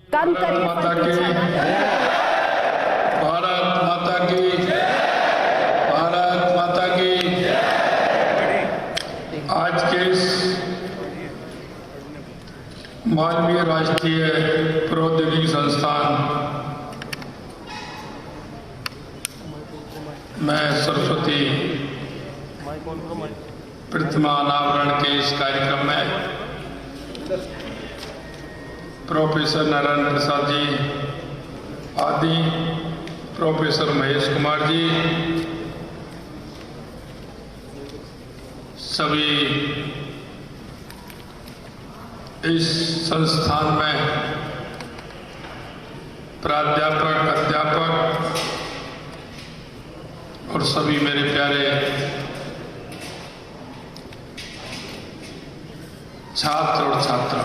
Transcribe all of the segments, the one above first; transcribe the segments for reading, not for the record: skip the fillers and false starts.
काम करिए। भारत माता की, भारत माता की। आज के इस मालवीय राष्ट्रीय प्रौद्योगिकी संस्थान में सरस्वती प्रतिमा अनावरण के इस कार्यक्रम में प्रोफेसर नारायण प्रसाद जी आदि, प्रोफेसर महेश कुमार जी, सभी इस संस्थान में प्राध्यापक, अध्यापक और सभी मेरे प्यारे छात्र और छात्रा,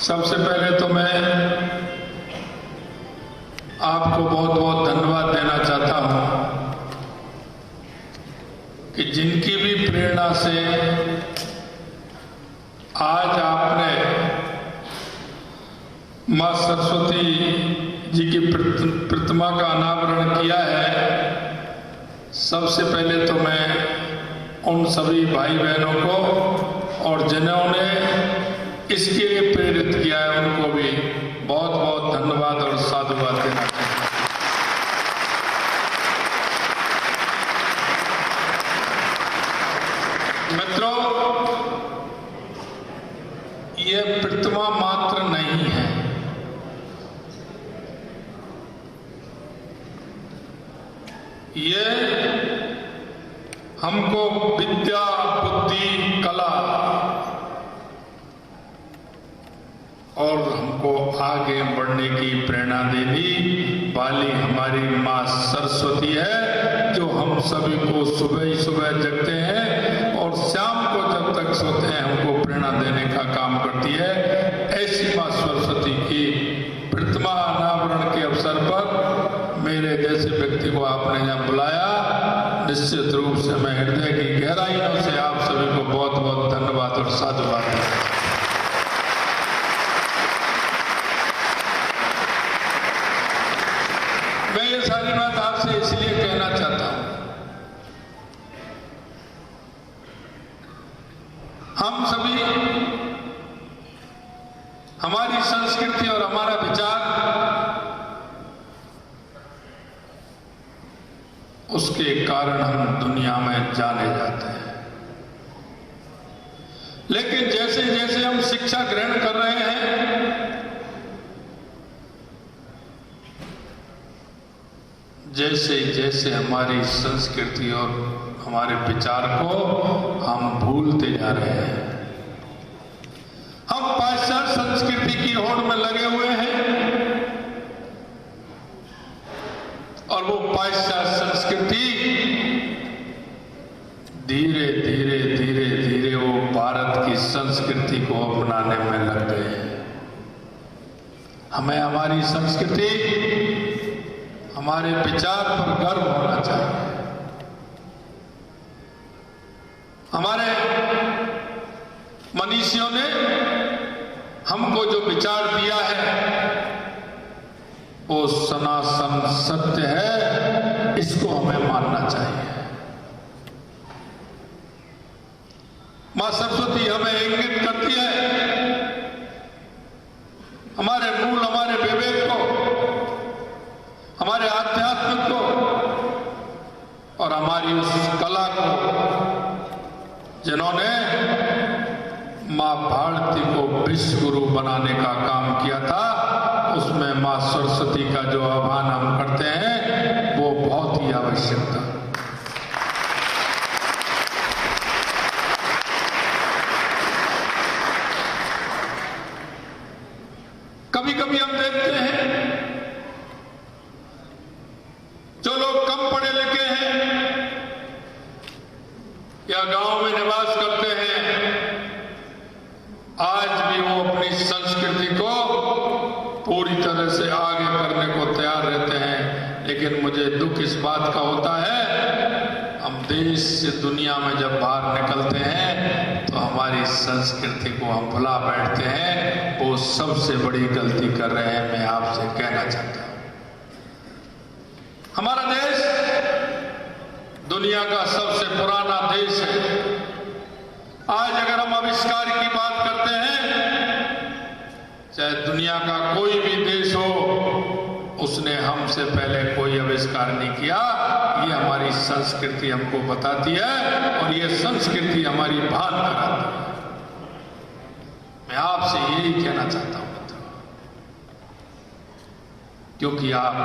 सबसे पहले तो मैं आपको बहुत बहुत धन्यवाद देना चाहता हूं कि जिनकी भी प्रेरणा से आज आपने मां सरस्वती जी की प्रतिमा का अनावरण किया है। सबसे पहले तो मैं उन सभी भाई बहनों को और जिन्होंने इसके लिए प्रेरित किया है उनको भी बहुत बहुत धन्यवाद और साधुवाद देना चाहता हूं। मित्रों, ये प्रतिमा मात्र नहीं है, ये हमको विद्या, बुद्धि, कला और हमको आगे बढ़ने की प्रेरणा देने वाली हमारी मां सरस्वती है, जो हम सभी को सुबह ही सुबह जगते हैं और शाम को जब तक सोते हैं हमको प्रेरणा देने का काम करती है। ऐसी मां सरस्वती की प्रतिमा अनावरण के अवसर पर मेरे जैसे व्यक्ति को आपने यहाँ बुलाया, निश्चित रूप से मैं हृदय की गहराइयों से आप सभी को बहुत बहुत धन्यवाद और साधुवाद देता हूं। मैं ये सारी बात आपसे इसलिए कहना चाहता हूं, हम सभी, हमारी संस्कृति और हमारा विचार, उसके कारण हम दुनिया में जाने जाते हैं। लेकिन जैसे जैसे हम शिक्षा ग्रहण कर रहे हैं, जैसे जैसे हमारी संस्कृति और हमारे विचार को हम भूलते जा रहे हैं। हम पाश्चात्य संस्कृति की होड़ में लगे हुए हैं और वो पाश्चात्य संस्कृति धीरे धीरे धीरे धीरे वो भारत की संस्कृति को अपनाने में लग गए हैं। हमें हमारी संस्कृति, हमारे विचार पर गर्व होना चाहिए। हमारे मनीषियों ने हमको जो विचार दिया है वो सनातन सत्य है, इसको हमें मानना चाहिए। मां सरस्वती हमें इंगित करती है हमारे मूल, हमारे विवेक को, हमारे आध्यात्म को और हमारी उस कला को जिन्होंने मां भारती को विश्व गुरु बनाने का काम किया था, उसमें मां सरस्वती का जो आह्वान हम करते हैं वो बहुत ही आवश्यक था। कभी कभी हम देखते हैं जो लोग कम पढ़े लिखे हैं या गांव में निवास करते हैं, आज भी वो अपनी संस्कृति को पूरी तरह से आगे करने को तैयार रहते हैं। लेकिन मुझे दुख इस बात का होता है, हम देश से दुनिया में जब बाहर निकलते हैं तो हमारी संस्कृति को हम भुला बैठते हैं। वो सबसे बड़ी गलती कर रहे हैं, मैं आपसे कहना चाहता हूं। हमारा देश दुनिया का सबसे पुराना देश है। आज अगर हम आविष्कार की बात करते हैं, चाहे दुनिया का कोई भी देश हो, उसने हमसे पहले कोई आविष्कार नहीं किया। ये हमारी संस्कृति हमको बताती है और ये संस्कृति हमारी भान कराती है। मैं आपसे यही कहना चाहता हूं मित्रों, क्योंकि आप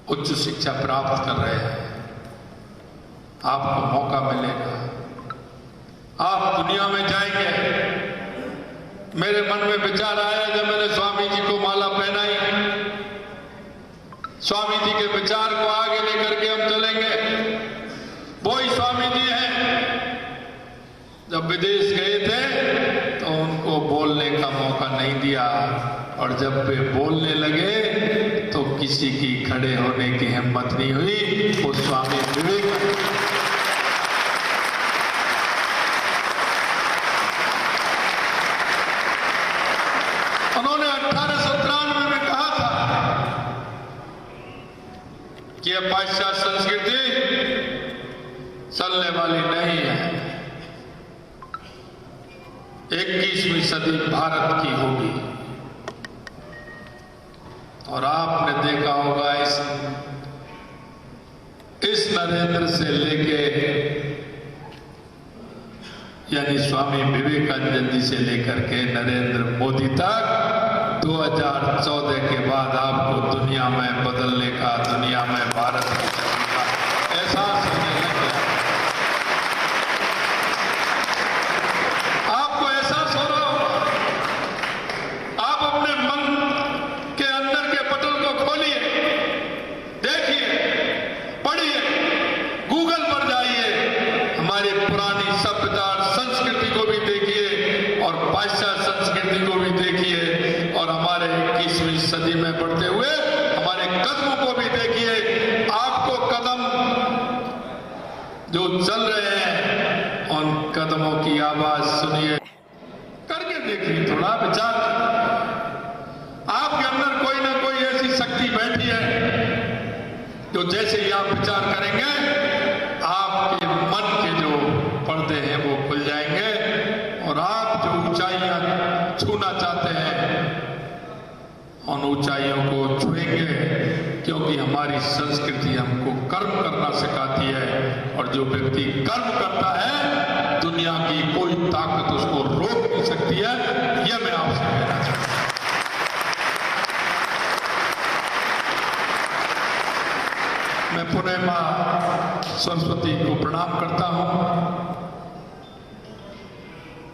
उच्च शिक्षा प्राप्त कर रहे हैं, आपको मौका मिलेगा, आप दुनिया में जाएंगे। मेरे मन में विचार आया जब मैंने स्वामी जी को माला पहनाई, स्वामी जी के विचार को आगे लेकर के हम चलेंगे। वही स्वामी जी हैं, जब विदेश गए थे तो उनको बोलने का मौका नहीं दिया, और जब वे बोलने लगे तो किसी की खड़े होने की हिम्मत नहीं हुई। वो स्वामी विवेकानंद, उन्होंने 1893 में कहा था कि यह पाश्चात्य संस्कृति चलने वाली नहीं है, 21वीं सदी भारत की होगी। और आपने देखा होगा इस नरेंद्र से लेके, यानी स्वामी विवेकानंद जी से लेकर के नरेंद्र मोदी तक 2014 के बाद आपको दुनिया में बदलने का, दुनिया में भारत की छवि का एहसास होने लग गया। आपको एहसास हो रहा होगा। आप अपने मन के अंदर के पटल को खोलिए, देखिए, पढ़िए, गूगल पर जाइए, हमारी पुरानी सभ्यता संस्कृति को भी देखिए और पाश्चात्य संस्कृति को भी देखिए, और हमारे 21वीं सदी में बढ़ते हुए हमारे कदमों को भी देखिए। आपको कदम जो चल रहे हैं, उन कदमों की आवाज सुनिए, करके देखिए, थोड़ा विचार करिए। आपके अंदर कोई ना कोई ऐसी शक्ति बैठी है जो जैसे ही आप विचार करेंगे, आपके मन के जो पर्दे हैं वो खुल जाएंगे और आप जो ऊंचाइयां छूना चाहते हैं उन ऊंचाइयों को छुएंगे। क्योंकि हमारी संस्कृति हमको कर्म करना सिखाती है, और जो व्यक्ति कर्म करता है दुनिया की कोई ताकत उसको रोक नहीं सकती है। यह मैं आपसे कहना चाहता हूं। मैं पुनः मां सरस्वती को प्रणाम करता हूं।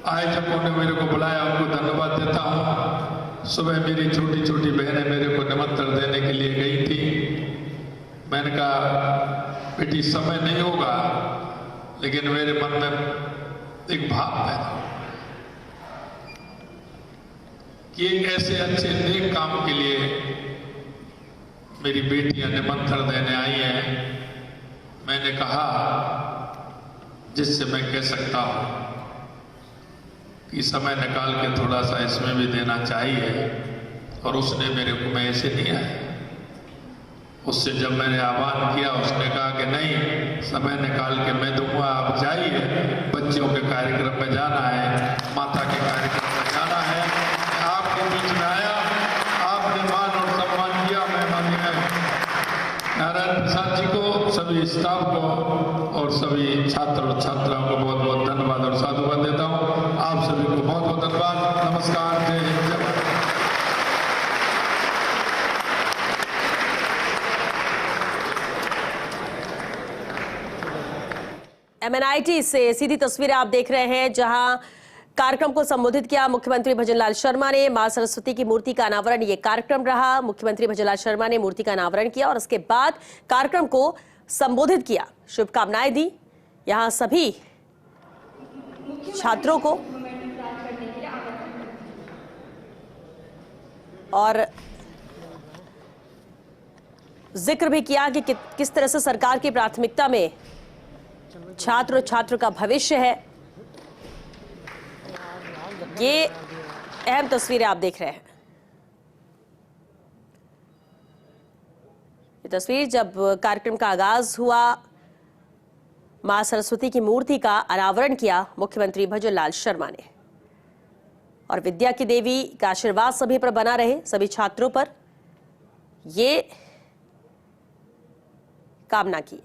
आयोजकों ने मेरे को बुलाया, उनको धन्यवाद देता हूं। सुबह मेरी छोटी छोटी बहनें मेरे को निमंत्रण देने के लिए गई थी। मैंने कहा बेटी समय नहीं होगा, लेकिन मेरे मन में एक भाव पैदा कि एक ऐसे अच्छे नेक काम के लिए मेरी बेटियां निमंत्रण देने आई हैं। मैंने कहा जिससे मैं कह सकता हूं कि समय निकाल के थोड़ा सा इसमें भी देना चाहिए, और उसने मेरे को, मैं ऐसे नहीं आया। उससे जब मैंने आह्वान किया, उसने कहा कि नहीं, समय निकाल के मैं दूंगा, आप जाइए, बच्चों के कार्यक्रम में जाना है, माता के कार्यक्रम में जाना है। आपके बीच में आया, आपने मान और सम्मान किया। मैं माननीय नारायण प्रसाद जी को, सभी स्टाफ को और सभी छात्र और छात्राओं को बहुत बहुत धन्यवाद और साधुवाद देता हूं। आप सभी को बहुत बहुत धन्यवाद। नमस्कार, जय हिंद, जय भारत। MNIT से सीधी तस्वीरें आप देख रहे हैं, जहां कार्यक्रम को संबोधित किया मुख्यमंत्री भजनलाल शर्मा ने। मां सरस्वती की मूर्ति का अनावरण ये कार्यक्रम रहा। मुख्यमंत्री भजनलाल शर्मा ने मूर्ति का अनावरण किया और उसके बाद कार्यक्रम को संबोधित किया, शुभकामनाएं दी। यहां सभी छात्रों को और जिक्र भी किया कि किस तरह से सरकार की प्राथमिकता में छात्र और छात्र का भविष्य है। ये अहम तस्वीरें आप देख रहे हैं। ये तस्वीर जब कार्यक्रम का आगाज हुआ, मां सरस्वती की मूर्ति का अनावरण किया मुख्यमंत्री भजनलाल शर्मा ने, और विद्या की देवी का आशीर्वाद सभी पर बना रहे, सभी छात्रों पर, ये कामना की।